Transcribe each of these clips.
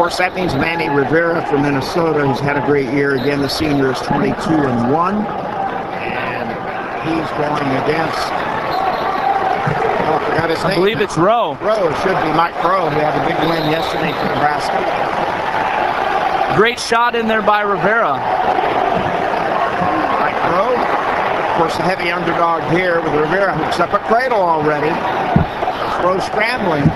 course, that means Manny Rivera from Minnesota, who's had a great year. Again, the senior is 22-1. And he's going against, I forgot his name. I believe it's Rowe. Rowe, it should be Mike Rowe, who had a big win yesterday for Nebraska. Great shot in there by Rivera. Mike Rowe, of course, the heavy underdog here with Rivera, hooks up a cradle already. Rowe scrambling.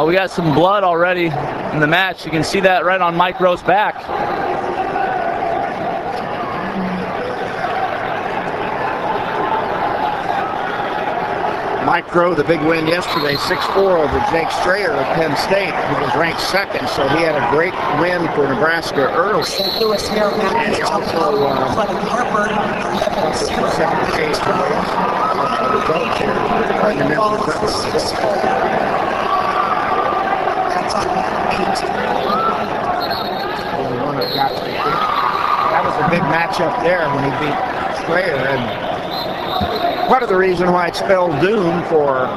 We got some blood already in the match. You can see that right on Mike Rowe's back. Mike Rowe, the big win yesterday, 6-4 over Jake Strayer of Penn State, who was ranked second, so he had a great win for Nebraska early. And he also second case that was a big matchup there when he beat Strayer, and part of the reason why it spelled doom for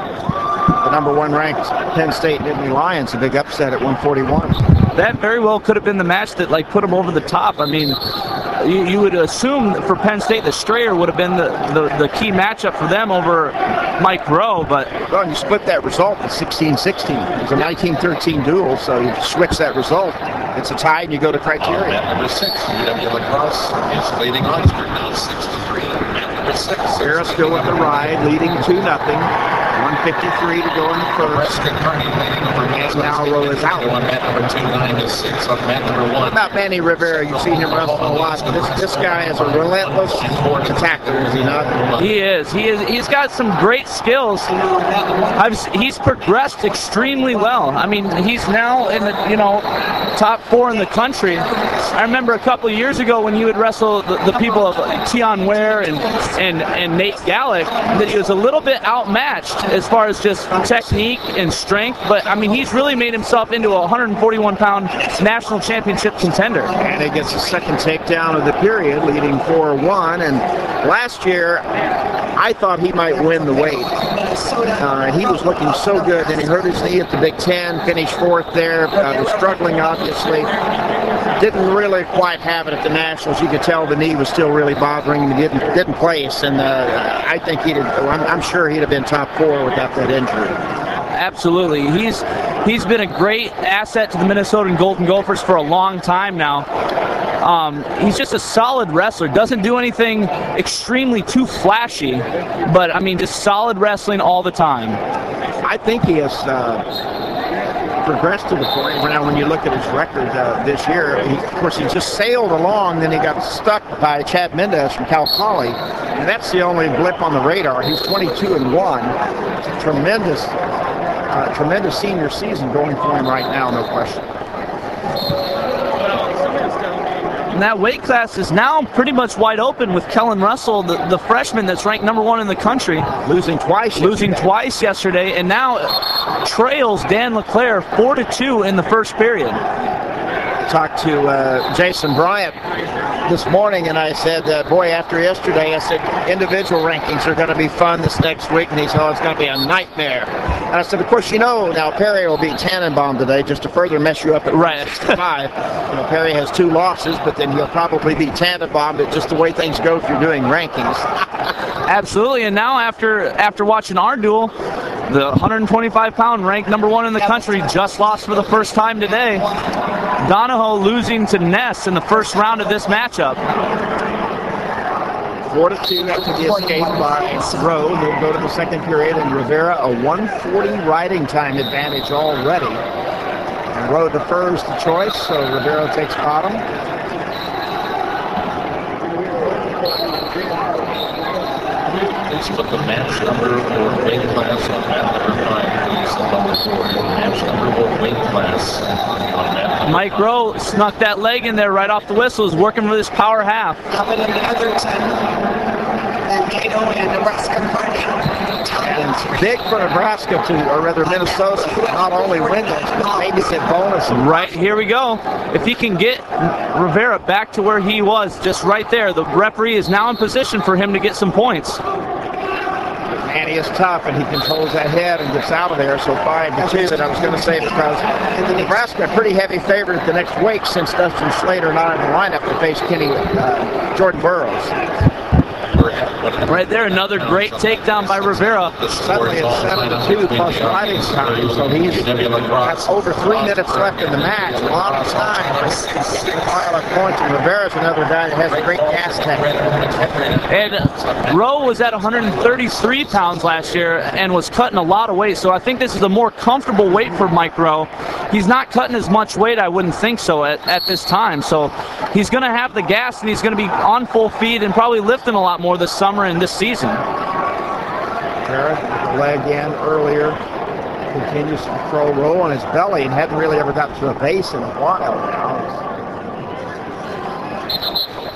the #1 ranked Penn State Nittany Lions, a big upset at 141. That very well could have been the match that put them over the top. I mean, you would assume for Penn State that Strayer would have been the key matchup for them over Mike Rowe, but well, you split that result at 16-16. It was a 19-13 duel, so you switch that result. It's a tie, and you go to criteria. Number 6, UW Lacrosse is leading Oxford now 6-3. Number 6, Sarah still with the ride, leading 2-0. 1:53 to go in the first. And now Rowe is out. On mat number 2, 9-6 on mat number 1. What about Manny Rivera? You've seen him wrestle a lot. This guy is a relentless attacker, is he not? He is. He's got some great skills. He's progressed extremely well. I mean, he's now in the top 4 in the country. I remember a couple of years ago when you would wrestle the people of Tion Ware and Nate Gallick, that he was a little bit outmatched as far as just technique and strength, but I mean, he's really made himself into a 141-pound national championship contender. And he gets the second takedown of the period, leading 4-1. And last year, I thought he might win the weight. He was looking so good, then he hurt his knee at the Big Ten, finished 4th there, was struggling obviously. Didn't really quite have it at the Nationals. You could tell the knee was still really bothering him. He didn't place, and I think I'm sure he'd have been top 4 without that injury. Absolutely. He's been a great asset to the Minnesotan Golden Gophers for a long time now. He's just a solid wrestler. Doesn't do anything extremely too flashy, but I mean, just solid wrestling all the time. I think he has progressed to the point where now when you look at his record this year, of course he just sailed along, then he got stuck by Chad Mendez from Cal Poly, and that's the only blip on the radar. He's 22-1. It's a tremendous senior season going for him right now, no question. And that weight class is now pretty much wide open with Kellen Russell, the freshman that's ranked #1 in the country. Losing twice yesterday, and now trails Dan LeClaire 4-2 in the first period. Talked to Jason Bryant this morning, and I said, boy, after yesterday, I said, individual rankings are going to be fun this next week, and he said, oh, it's going to be a nightmare. And I said, of course, now Perry will beat Tannenbaum today just to further mess you up at right. 65. Perry has 2 losses, but then he'll probably beat Tannenbaum, but just the way things go if you're doing rankings. Absolutely, and now after watching our duel, the 125-pound ranked #1 in the country just lost for the first time today. Donahoe losing to Ness in the first round of this matchup. 4-2 after the escape by Rowe. He'll go to the second period, and Rivera a 1:40 riding time advantage already. And Rowe defers the choice, so Rivera takes bottom. Please put the match number or weight class on mat number 5. Please the number 4 match number or weight class on mat number Mike Rowe snuck that leg in there right off the whistle. Is working for this power half. Coming in the other 10. Mankato and Nebraska party. And it's big for Nebraska or rather Minnesota, not only win this, but maybe get bonuses. Right, here we go. If he can get Rivera back to where he was, just right there, the referee is now in position for him to get some points. And he is tough, and he controls that head and gets out of there. So 5-2. And I was going to say, because Nebraska a pretty heavy favorite the next week since Dustin Slater not in the lineup to face Jordan Burroughs. Right there, another great takedown by Rivera. Suddenly it's 7-2 plus riding time, so he's got over 3 minutes left in the match. A lot of time. Pile of points, and Rivera's another guy that has a great gas tank. And Rowe was at 133 pounds last year and was cutting a lot of weight, so I think this is a more comfortable weight for Mike Rowe. He's not cutting as much weight, I wouldn't think so, at this time. So he's going to have the gas, and he's going to be on full feed and probably lifting a lot more this summer and this season. Rivera, leg in earlier, continues to throw Rowe on his belly and hadn't really ever got to a base in a while now.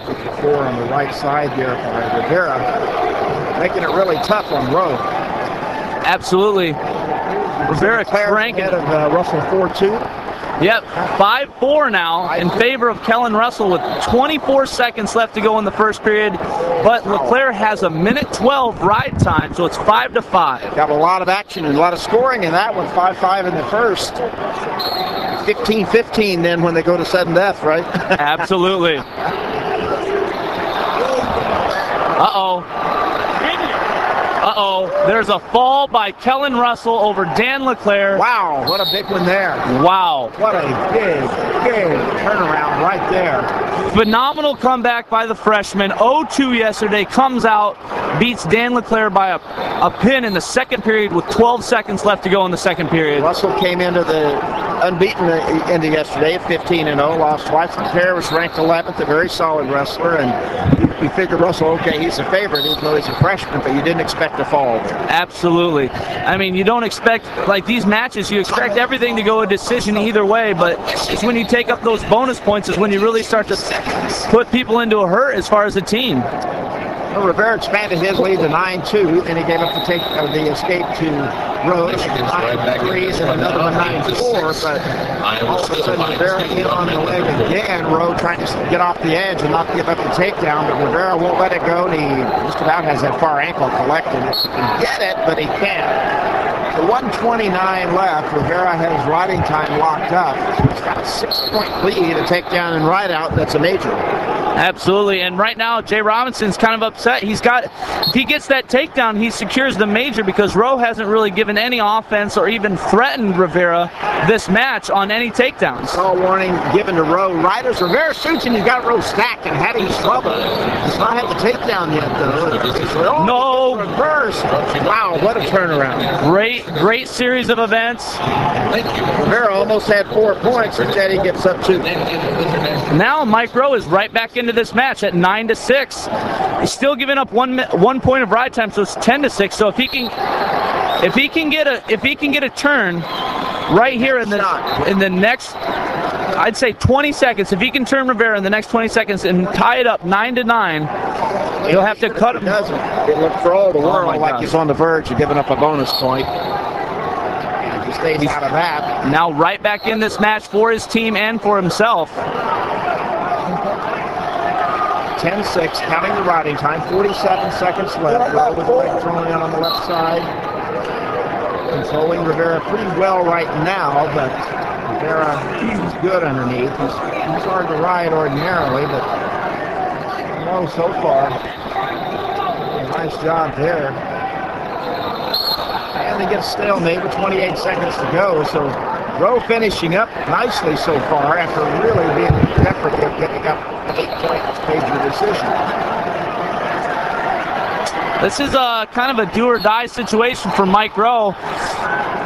54 on the right side here for Rivera, making it really tough on Rowe. Absolutely. Rivera cranking ahead of Russell 4-2. Yep, 5-4 now in favor of Kellen Russell with 24 seconds left to go in the first period. But LeClaire has a 1:12 ride time, so it's 5-5. Got a lot of action and a lot of scoring in that one. 5-5 in the first. 15-15 then when they go to sudden death, right? Absolutely. There's a fall by Kellen Russell over Dan LeClaire. Wow, what a big one there. Wow. What a big turnaround right there. Phenomenal comeback by the freshman. 0-2 yesterday, comes out, beats Dan LeClaire by a pin in the second period with 12 seconds left to go in the second period. Russell came into the unbeaten into yesterday at 15-0, lost twice. LeClaire was ranked 11th, a very solid wrestler, and we figured Russell, okay, he's a favorite even though he's a freshman, but you didn't expect to fall. Absolutely. I mean, you don't expect, like these matches, you expect everything to go a decision either way, but it's when you take up those bonus points is when you really start to put people into a hurt as far as a team. Well, Rivera expanded his lead to 9-2, and he gave up the escape to Rowe, 9-3, and another one 9-4, but all of a sudden Rivera hit on the leg again. Rowe trying to get off the edge and not give up the takedown, but Rivera won't let it go, and he just about has that far ankle collected. He can get it, but he can't. The 1:29 left. Rivera has riding time locked up. He's got a 6-point lead, a takedown and ride out. That's a major. Absolutely, and right now Jay Robinson's kind of upset. If he gets that takedown, he secures the major because Rowe hasn't really given any offense or even threatened Rivera this match on any takedowns. Call warning given to Rowe. Riders, Rivera shoots and he's got Rowe stacked and having trouble. He's not had the takedown yet though. No. Reverse. Wow, what a turnaround. Great series of events. Rivera almost had 4 points, and Eddie gets up 2. Now Mike Rowe is right back into this match at 9-6. He's still giving up one point of ride time, so it's 10-6. So if he can get a turn right here in the next, I'd say 20 seconds, if he can turn Rivera in the next 20 seconds and tie it up 9-9, he'll have to cut him. It looked for all the world like he's on the verge of giving up a bonus point. And he stays out of that. Now right back in this match for his team and for himself. 10-6, counting the riding time, 47 seconds left. Rowe with the leg thrown in on the left side. Controlling Rivera pretty well right now, but Rivera is good underneath. He's hard to ride ordinarily, but no, so far. Nice job there. And they get a stalemate with 28 seconds to go, so Rowe finishing up nicely so far after really being decorative, getting up 8 points, major decision. This is a kind of a do-or-die situation for Mike Rowe.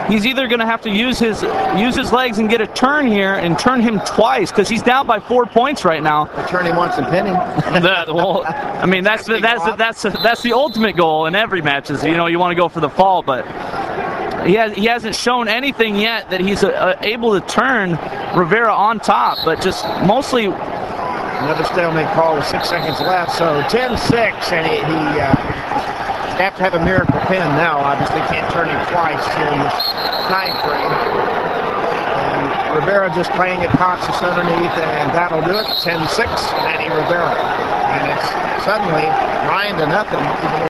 He's either going to have to use his legs and get a turn here and turn him twice because he's down by 4 points right now. Turn him once and pin him. Well, I mean that's the ultimate goal in every match. Is you want to go for the fall, but he hasn't shown anything yet that he's able to turn Rivera on top, but just mostly. Another stalemate call with 6 seconds left, so 10-6, and he have to have a miracle pin now. Obviously can't turn him twice here in this time frame. And Rivera just playing it cautious underneath, and that'll do it. 10-6, Manny Rivera. And it's suddenly 9-0, even though